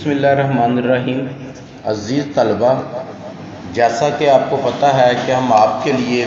بسم اللہ الرحمن الرحیم۔ عزیز طلبہ، جیسا کہ آپ کو پتہ ہے کہ ہم آپ کے لیے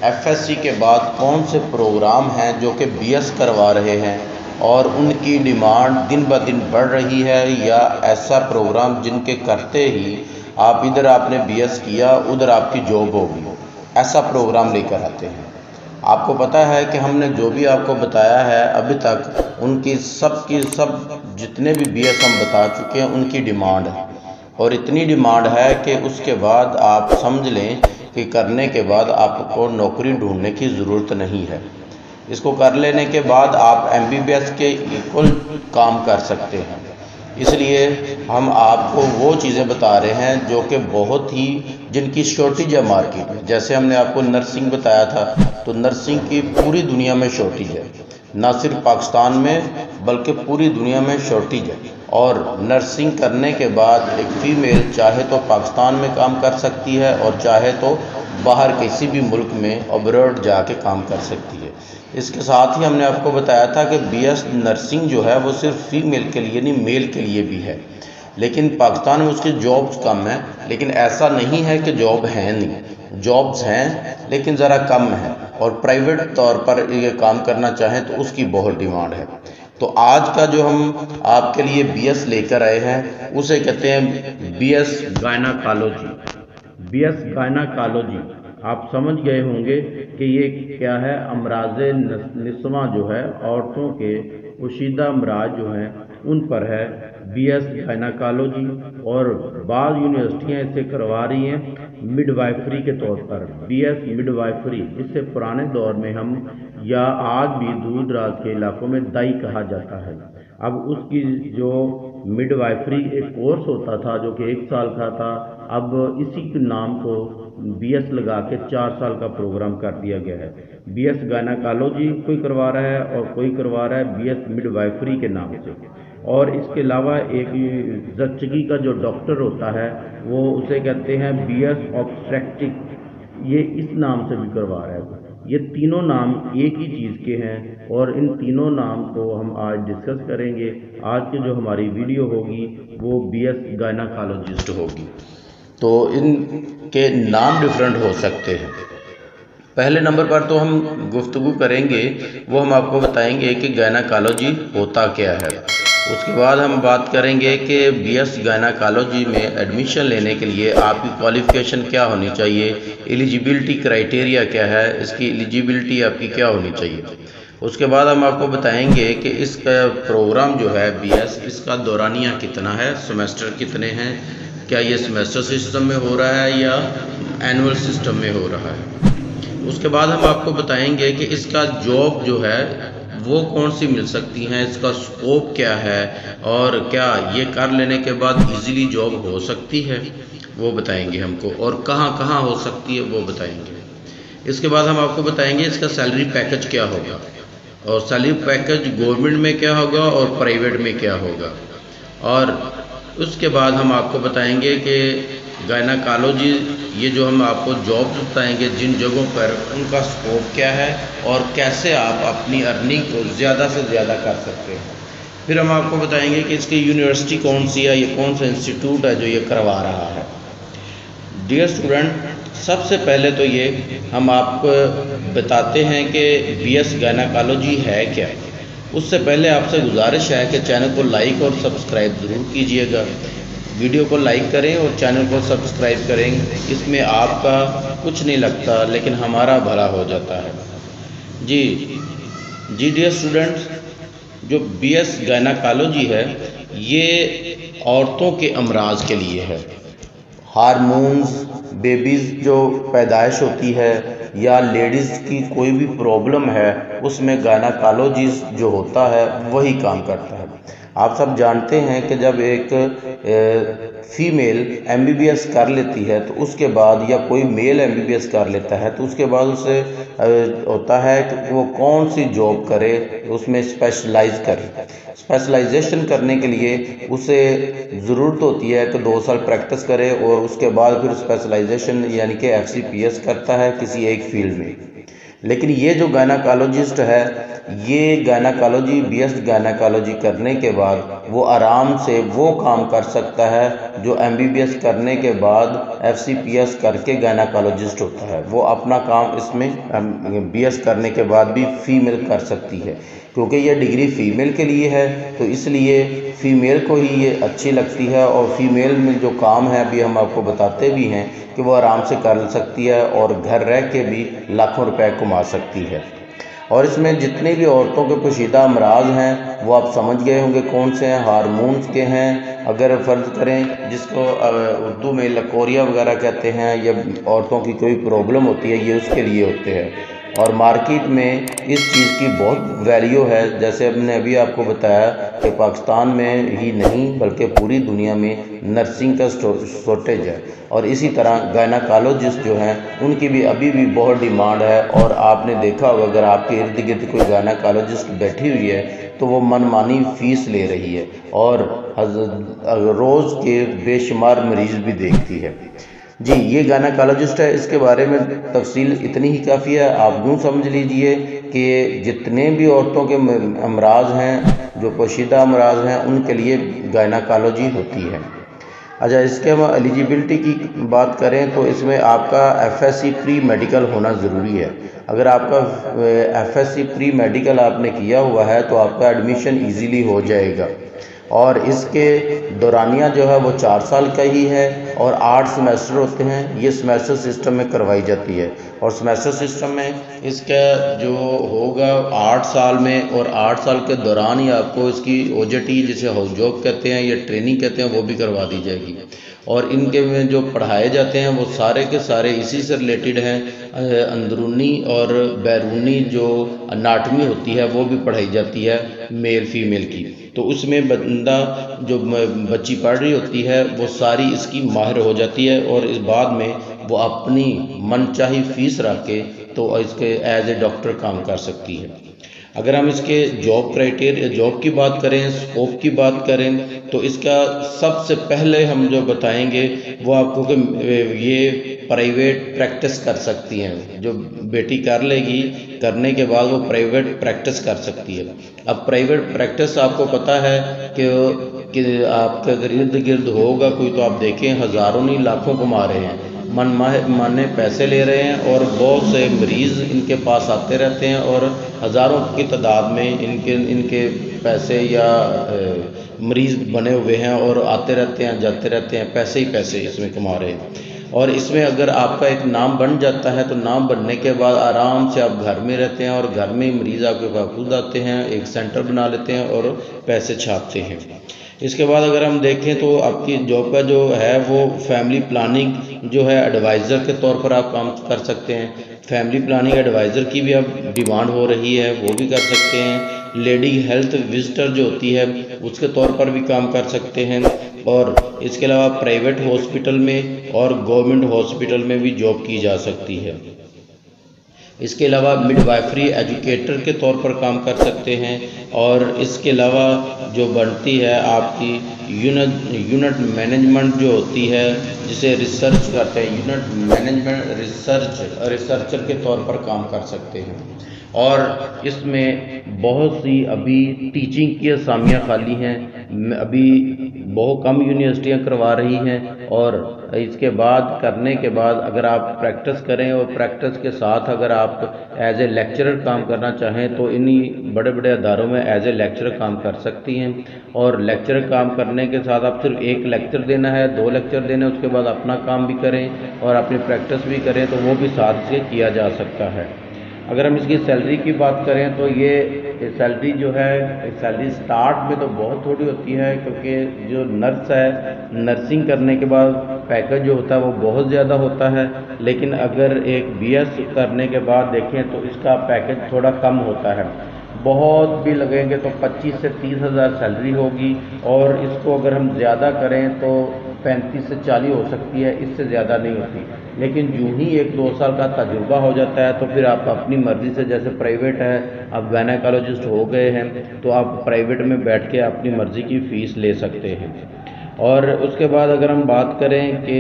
ایف ایس سی کے بعد کون سے پروگرام ہیں جو کہ بی ایس کروا رہے ہیں اور ان کی ڈیمانڈ دن بہ دن بڑھ رہی ہے، یا ایسا پروگرام جن کے کرتے ہی آپ ادھر آپ نے بی ایس کیا ادھر آپ کی جاب ہوگی، ایسا پروگرام لے کر آتے ہیں۔ آپ کو پتہ ہے کہ ہم نے جو بھی آپ کو بتایا ہے ابھی تک ان کی سب جتنے بھی بی ایس ہم بتا چکے ہیں ان کی ڈیمانڈ ہے، اور اتنی ڈیمانڈ ہے کہ اس کے بعد آپ سمجھ لیں کہ کرنے کے بعد آپ کو نوکری ڈھونڈنے کی ضرورت نہیں ہے۔ اس کو کر لینے کے بعد آپ ایم بی بی ایس کے ایکول کام کر سکتے ہیں۔ اس لیے ہم آپ کو وہ چیزیں بتا رہے ہیں جو کہ بہت ہی جن کی شارٹیج ہے مارکیٹ میں۔ جیسے ہم نے آپ کو نرسنگ بتایا تھا، تو نرسنگ کی پوری دنیا میں شارٹیج ہے، نہ صرف پاکستان میں بلکہ پوری دنیا میں شارٹیج ہے۔ اور نرسنگ کرنے کے بعد ایک فیمیل چاہے تو پاکستان میں کام کر سکتی ہے اور چاہے تو باہر کسی بھی ملک میں ابراڈ جا کے کام کر سکتی ہے۔ اس کے ساتھ ہی ہم نے آپ کو بتایا تھا کہ بی ایس نرسنگ جو ہے وہ صرف فیمیل کے لیے نہیں، میل کے لیے بھی ہے، لیکن پاکستان میں اس کی جابز کم ہیں۔ لیکن ایسا نہیں ہے کہ جاب ہیں نہیں، جابز ہیں لیکن ذرا کم ہیں، اور پرائیویٹ طور پر یہ کام کرنا چاہیں تو اس کی بہت ڈیمانڈ ہے۔ تو آج کا جو ہم آپ کے لیے بی ایس لے کر آئے ہیں اسے کہتے ہیں B S gynaecology. B S gynaecology آپ سمجھ گئے ہوں گے کہ یہ کیا ہے۔ امراض نسواں جو ہے، عورتوں کے پوشیدہ امراض جو ہیں ان پر ہے بی ایس گائناکالوجی، اور بعض یونیورسٹیاں اسے کروا رہی ہیں مڈ وائفری کے طور پر، بی ایس مڈ وائفری، جسے پرانے دور میں ہم یا آج بھی دور دراز کے علاقوں میں دائی کہا جاتا ہے۔ اب اس کی جو مڈ وائفری ایک کورس ہوتا تھا جو کہ 1 سال کا تھا، اب اسی کے نام کو بی ایس لگا کے 4 سال کا پروگرام کر دیا گیا ہے۔ بی ایس گائناکالوجی کوئی کروا رہا ہے اور کوئی کروا رہا ہے بی ایس مڈ وائفری کے نام سے۔ اور اس کے علاوہ ایک زچگی کا جو ڈاکٹر ہوتا ہے وہ اسے کہتے ہیں بی ایس آبسٹریکٹک، یہ اس نام سے بھی کروا رہا ہے۔ یہ تینوں نام ایک ہی چیز کے ہیں، اور ان تینوں نام کو ہم آج ڈسکس کریں گے۔ آج کی جو ہماری ویڈیو ہوگی وہ بی ایس گائناکالوجسٹ ہوگی، تو ان کے نام ڈیفرنٹ ہو سکتے ہیں۔ پہلے نمبر پر تو ہم گفتگو کریں گے، وہ ہم آپ کو بتائیں گے کہ گائناکالوجی ہوتا کیا ہے۔ اس کے بعد ہم بات کریں گے کہ بی ایس گائناکالوجی میں ایڈمیشن لینے کے لیے آپ کی کوالیفیکیشن کیا ہونی چاہیے، ایلیجیبلٹی کرائٹیریا کیا ہے، اس کی ایلیجیبلٹی آپ کی کیا ہونی چاہیے۔ اس کے بعد ہم آپ کو بتائیں گے کہ اس کا پروگرام جو ہے بی ایس، اس کا دورانیہ کتنا ہے، سیمیسٹر کتنے ہیں، کیا یہ سیمیسٹر سسٹم میں ہو رہا ہے یا اینول سسٹم میں ہو رہا ہے۔ اس کے بعد ہم آپ کو بتائیں گے کہ اس کا جاب جو ہے وہ کون سی مل سکتی ہیں، اس کا سکوپ کیا ہے، اور کیا یہ کر لینے کے بعد ایزیلی جاب ہو سکتی ہے، وہ بتائیں گے ہم کو، اور کہاں کہاں ہو سکتی ہے وہ بتائیں گے۔ اس کے بعد ہم آپ کو بتائیں گے اس کا سیلری پیکج کیا ہوگا، اور سیلری پیکج گورنمنٹ میں کیا ہوگا اور پرائیویٹ میں کیا ہوگا۔ اور اس کے بعد ہم آپ کو بتائیں گے کہ گائناکالوجی، یہ جو ہم آپ کو جاب بتائیں گے جن جگہوں پر، ان کا سکوپ کیا ہے اور کیسے آپ اپنی ارننگ کو زیادہ سے زیادہ کر سکتے ہیں۔ پھر ہم آپ کو بتائیں گے کہ اس کی یونیورسٹی کون سی ہے، یہ کون سا انسٹیٹیوٹ ہے جو یہ کروا رہا ہے۔ ڈیئر اسٹوڈنٹ، سب سے پہلے تو یہ ہم آپ کو بتاتے ہیں کہ بی ایس گائناکالوجی ہے کیا۔ اس سے پہلے آپ سے گزارش ہے کہ چینل کو لائک اور سبسکرائب ضرور کیجئے گا۔ ویڈیو کو لائک کریں اور چینل کو سبسکرائب کریں، اس میں آپ کا کچھ نہیں لگتا لیکن ہمارا بھلا ہو جاتا ہے۔ جی ڈیئر اسٹوڈنٹس، جو بی ایس گائناکالوجی ہے یہ عورتوں کے امراض کے لیے ہے۔ ہارمونز، بیبیز جو پیدائش ہوتی ہے یا لیڈیز کی کوئی بھی پرابلم ہے، اس میں گائناکالوجسٹ جو ہوتا ہے وہی کام کرتا ہے۔ آپ سب جانتے ہیں کہ جب ایک female M B B S کر لیتی ہے تو اس کے بعد، یا کوئی male M B B S کر لیتا ہے تو اس کے بعد اسے ہوتا ہے کہ وہ کون سی جاب کرے، اس میں اسپیشلائز کرے۔ اسپیشلائزیشن کرنے کے لیے اسے ضرورت ہوتی ہے کہ 2 سال پریکٹس کرے، اور اس کے بعد پھر اسپیشلائزیشن یعنی کہ ایف سی پی ایس کرتا ہے کسی ایک فیلڈ میں۔ لیکن یہ جو گائناکالوجسٹ ہے، یہ گائناکالوجی BS گائناکالوجی کرنے کے بعد وہ آرام سے وہ کام کر سکتا ہے جو MBBS کرنے کے بعد FCPS کر کے گائناکالوجسٹ ہوتا ہے۔ وہ اپنا کام اس میں BS کرنے کے بعد بھی فیمیل کر سکتی ہے، کیونکہ یہ ڈگری فیمیل کے لیے ہے، تو اس لیے فیمیل کو ہی یہ اچھی لگتی ہے، اور فیمیل میں جو کام ہے ابھی ہم آپ کو بتاتے بھی ہیں کہ وہ آرام سے کر سکتی ہے اور گھر رہ کے بھی لاکھوں روپے کما سکتی ہے۔ اور اس میں جتنے بھی عورتوں کے پوشیدہ امراض ہیں وہ آپ سمجھ گئے ہوں گے کون سے ہیں، ہارمونز کے ہیں۔ اگر فرض کریں جس کو اردو میں لکوریا وغیرہ کہتے ہیں، یا عورتوں کی کوئی پرابلم ہوتی ہے، یہ اس کے لیے ہوتے ہیں۔ اور مارکیٹ میں اس چیز کی بہت ویلیو ہے، جیسے ہم نے ابھی آپ کو بتایا کہ پاکستان میں ہی نہیں بلکہ پوری دنیا میں نرسنگ کا شارٹیج ہے، اور اسی طرح گائناکالوجسٹ جو ہیں ان کی بھی ابھی بھی بہت ڈیمانڈ ہے۔ اور آپ نے دیکھا ہوگا اگر آپ کے ارد گرد کوئی گائناکالوجسٹ بیٹھی ہوئی ہے تو وہ من مانی فیس لے رہی ہے، اور روز کے بے شمار مریض بھی دیکھتی ہے۔ جی، یہ گائناکالوجسٹ ہے، اس کے بارے میں تفصیل اتنی ہی کافی ہے۔ آپ یوں سمجھ لیجئے کہ جتنے بھی عورتوں کے امراض ہیں، جو پوشیدہ امراض ہیں، ان کے لیے گائناکالوجی ہوتی ہے۔ اچھا، اس کے ایلیجیبلٹی کی بات کریں تو اس میں آپ کا FSC پری میڈیکل ہونا ضروری ہے۔ اگر آپ کا FSC پری میڈیکل آپ نے کیا ہوا ہے تو آپ کا ایڈمیشن ایزیلی ہو جائے گا، اور اس کے دورانیہ جو ہے وہ 4 سال کا ہی ہے، اور 8 سیمیسٹر ہوتے ہیں۔ یہ سیمیسٹر سسٹم میں کروائی جاتی ہے، اور سیمیسٹر سسٹم میں اس کا جو ہوگا 8 سال میں، اور 8 سال کے دوران ہی آپ کو اس کی OJT جسے ہاؤس جاب کہتے ہیں یا ٹریننگ کہتے ہیں وہ بھی کروا دی جائے گی۔ اور ان کے میں جو پڑھائے جاتے ہیں وہ سارے کے سارے اسی سے ریلیٹڈ ہیں، اندرونی اور بیرونی جو اناٹمی ہوتی ہے وہ بھی پڑھائی جاتی ہے میل فیمیل کی۔ تو اس میں بندہ جو بچی پڑھ رہی ہوتی ہے وہ ساری اس کی ماہر ہو جاتی ہے، اور اس بعد میں وہ اپنی من چاہی فیس رکھ کے تو اس کے ایز اے ڈاکٹر کام کر سکتی ہے۔ اگر ہم اس کے جاب کی بات کریں، اسکوپ کی بات کریں، تو اس کا سب سے پہلے ہم جو بتائیں گے وہ آپ کو کہ یہ پرائیویٹ پریکٹس کر سکتی ہیں۔ جو بیٹی کر لے گی، کرنے کے بعد وہ پرائیویٹ پریکٹس کر سکتی ہے۔ اب پرائیویٹ پریکٹس آپ کو پتہ ہے کہ آپ کے اگر ارد گرد ہوگا کوئی تو آپ دیکھیں ہزاروں نہیں لاکھوں کما رہے ہیں، مانے پیسے لے رہے ہیں، اور بہت سے مریض ان کے پاس آتے رہتے ہیں، اور ہزاروں کی تعداد میں ان کے پیسے یا مریض بنے ہوئے ہیں، اور آتے رہتے ہیں جاتے رہتے ہیں، پیسے ہی پیسے اس میں کما رہے ہیں۔ اور اس میں اگر آپ کا ایک نام بن جاتا ہے تو نام بننے کے بعد آرام سے آپ گھر میں رہتے ہیں، اور گھر میں مریض آپ کے پاس خود آتے ہیں، ایک سینٹر بنا لیتے ہیں اور پیسے چھاپتے ہیں۔ اس کے بعد اگر ہم دیکھیں تو آپ کی جاب کا جو ہے وہ فیملی پلاننگ جو ہے ایڈوائزر کے طور پر آپ کام کر سکتے ہیں۔ فیملی پلاننگ ایڈوائزر کی بھی اب ڈیمانڈ ہو رہی ہے، وہ بھی کر سکتے ہیں۔ لیڈی ہیلتھ وزٹر جو ہوتی ہے اس کے طور پر بھی کام کر سکتے ہیں، اور اس کے علاوہ پرائیویٹ ہاسپٹل میں اور گورنمنٹ ہاسپٹل میں بھی جاب کی جا سکتی ہے۔ اس کے علاوہ مڈ وائفری ایجوکیٹر کے طور پر کام کر سکتے ہیں، اور اس کے علاوہ جو بنتی ہے آپ کی یونٹ مینجمنٹ جو ہوتی ہے جسے ریسرچ کرتے ہیں، یونٹ مینجمنٹ ریسرچر کے طور پر کام کر سکتے ہیں۔ اور اس میں بہت سی ابھی ٹیچنگ کی اسامیاں خالی ہیں، ابھی بہت کم یونیورسٹیاں کروا رہی ہیں، اور اس کے بعد کرنے کے بعد اگر آپ پریکٹس کریں اور پریکٹس کے ساتھ اگر آپ ایز اے لیکچرر کام کرنا چاہیں تو انہی بڑے بڑے اداروں میں ایز اے لیکچرر کام کر سکتی ہیں۔ اور لیکچرر کام کرنے کے ساتھ آپ صرف ایک لیکچر دینا ہے، 2 لیکچر دینے، اس کے بعد اپنا کام بھی کریں اور اپنی پریکٹس بھی کریں، تو وہ بھی ساتھ سے کیا جا سکتا ہے۔ اگر ہم اس کی سیلری کی بات کریں تو یہ سیلری جو ہے سیلری سٹارٹ میں تو بہت تھوڑی ہوتی ہے، کیونکہ جو نرس ہے نرسنگ کرنے کے بعد پیکج جو ہوتا ہے وہ بہت زیادہ ہوتا ہے، لیکن اگر ایک BS کرنے کے بعد دیکھیں تو اس کا پیکج تھوڑا کم ہوتا ہے۔ بہت بھی لگیں گے تو 25 سے 30 ہزار سیلری ہوگی، اور اس کو اگر ہم زیادہ کریں تو 35 سے 40 ہو سکتی ہے، اس سے زیادہ نہیں ہوتی۔ لیکن جو ہی 1-2 سال کا تجربہ ہو جاتا ہے تو پھر آپ اپنی مرضی سے، جیسے پرائیویٹ ہے، آپ گائناکالوجسٹ ہو گئے ہیں تو آپ پرائیویٹ میں بیٹھ کے اپنی مرضی کی فیس لے سکتے ہیں۔ اور اس کے بعد اگر ہم بات کریں کہ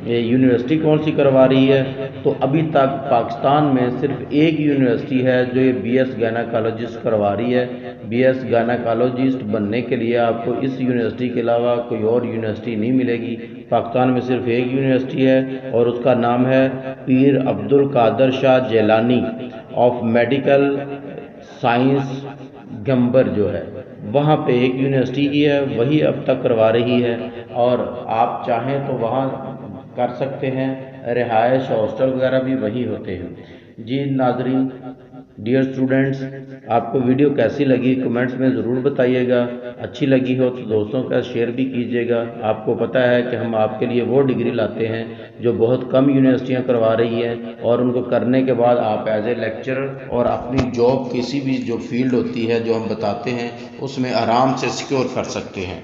یونیورسٹی کون سی کروا رہی ہے، تو ابھی تک پاکستان میں صرف ایک یونیورسٹی ہے جو یہ بی ایس گائناکالوجسٹ کروا رہی ہے۔ بی ایس گائناکالوجسٹ بننے کے لیے آپ کو اس یونیورسٹی کے علاوہ کوئی اور یونیورسٹی نہیں ملے گی۔ پاکستان میں صرف ایک یونیورسٹی ہے اور اس کا نام ہے پیر عبد القادر شاہ جیلانی آف میڈیکل سائنس گمبر جو ہے، وہاں پہ ایک یونیورسٹی ہی ہے، وہی اب تک کروا رہی ہے اور آپ چاہیں تو وہاں کر سکتے ہیں۔ رہائش ہاسٹل وغیرہ بھی وہی ہوتے ہیں۔ جی ناظرین، ڈیئر اسٹوڈنٹس، آپ کو ویڈیو کیسی لگی کمنٹس میں ضرور بتائیے گا۔ اچھی لگی ہو تو دوستوں کا شیئر بھی کیجیے گا۔ آپ کو پتہ ہے کہ ہم آپ کے لیے وہ ڈگری لاتے ہیں جو بہت کم یونیورسٹیاں کروا رہی ہیں، اور ان کو کرنے کے بعد آپ ایز اے لیکچرر اور اپنی جاب کسی بھی جو فیلڈ ہوتی ہے جو ہم بتاتے ہیں اس میں آرام سے سیکیور کر سکتے ہیں۔